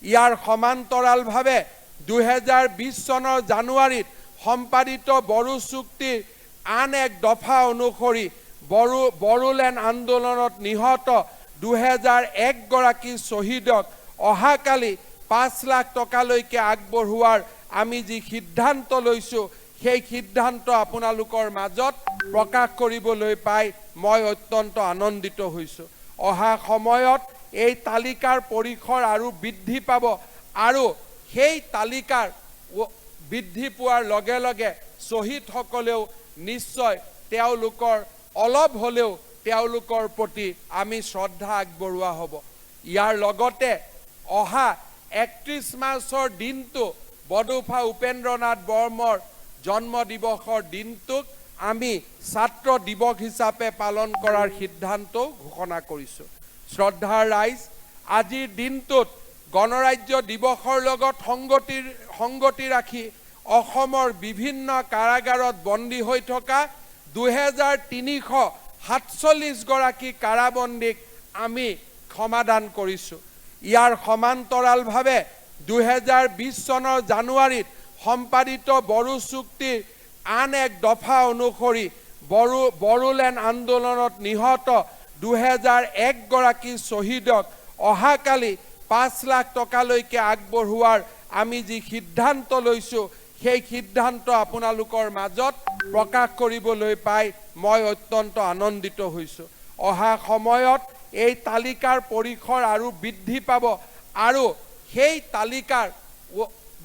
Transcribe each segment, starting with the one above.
ইয়াৰ সমান্তৰালভাৱে 2020 চনৰ জানুৱাৰীত সম্পাদিত বড়ো চুক্তিৰ আন এক দফা অনুসৰি বড়োলেণ্ড আন্দোলনত নিহত 2001 গৰাকী শ্বহীদক অহাকালি 5 লাখ টকালৈকে আগবঢ়োৱাৰ আমি যি সিদ্ধান্ত লৈছোঁ সেই সিদ্ধান্ত আপোনালোকৰ মাজত প্ৰকাশ কৰিবলৈ পাই মই অত্যন্ত আনন্দিত হৈছোঁ। অহা সময়ত এই তালিকাৰ পৰিসৰ আৰু বৃদ্ধি পাব আৰু সেই তালিকাৰ বৃদ্ধি পোৱাৰ লগে লগে শ্বহীদসকলেও নিশ্চয় তেওঁলোকৰ অলপ হ'লেও তেওঁলোকৰ প্ৰতি আমি শ্ৰদ্ধা আগবঢ়োৱা হ'ব। ইয়াৰ লগতে অহা 31 মাৰ্চৰ দিনটো বডোফা উপেন্দ্ৰনাথ বৰ্মৰ জন্ম দিৱসৰ দিনটোক আমি ছাত্ৰ দিৱস হিচাপে পালন কৰাৰ সিদ্ধান্ত ঘোষণা কৰিছোঁ। শ্ৰদ্ধাৰ ৰাইজ, আজিৰ দিনটোত গণৰাজ্য দিৱসৰ লগত সংগতি ৰাখি অসমৰ বিভিন্ন কাৰাগাৰত বন্দী হৈ থকা 2347 গৰাকী কাৰাবন্দীক আমি ক্ষমাদান কৰিছোঁ। ইয়াৰ সমান্তৰালভাৱে 2020 চনৰ জানুৱাৰীত সম্পাদিত বড়ো চুক্তিৰ আন এক দফা অনুসৰি বড়োলেণ্ড আন্দোলনত নিহত 2001 গৰাকী শ্বহীদক অহাকালি 5 লাখ টকালৈকে আগবঢ়োৱাৰ আমি যি সিদ্ধান্ত লৈছোঁ সেই সিদ্ধান্ত আপোনালোকৰ মাজত প্ৰকাশ কৰিবলৈ পাই মই অত্যন্ত আনন্দিত হৈছোঁ। অহা সময়ত এই তালিকাৰ পৰিসৰ আৰু বৃদ্ধি পাব আৰু সেই তালিকাৰ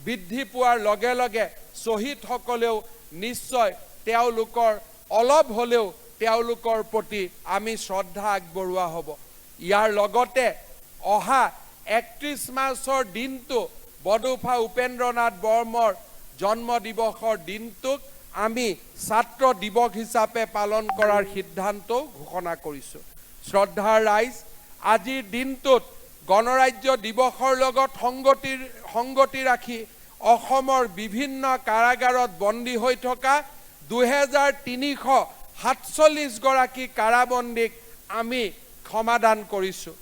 বৃদ্ধি পোৱাৰ লগে লগে শ্বহীদসকলেও নিশ্চয় তেওঁলোকৰ অলপ হ'লেও তেওঁলোকৰ প্ৰতি আমি শ্ৰদ্ধা আগবঢ়োৱা হ'ব। ইয়াৰ লগতে অহা 31 মাৰ্চৰ দিনটো বডোফা উপেন্দ্ৰনাথ বৰ্মৰ জন্ম দিৱসৰ দিনটোক আমি ছাত্ৰ দিৱস হিচাপে পালন কৰাৰ সিদ্ধান্ত ঘোষণা কৰিছোঁ। শ্ৰদ্ধাৰ ৰাইজ, আজিৰ দিনটোত গণৰাজ্য দিৱসৰ লগত সংগতি ৰাখি অসমৰ বিভিন্ন কাৰাগাৰত বন্দী হৈ থকা 2347 গৰাকী কাৰাবন্দীক আমি ক্ষমাদান কৰিছোঁ।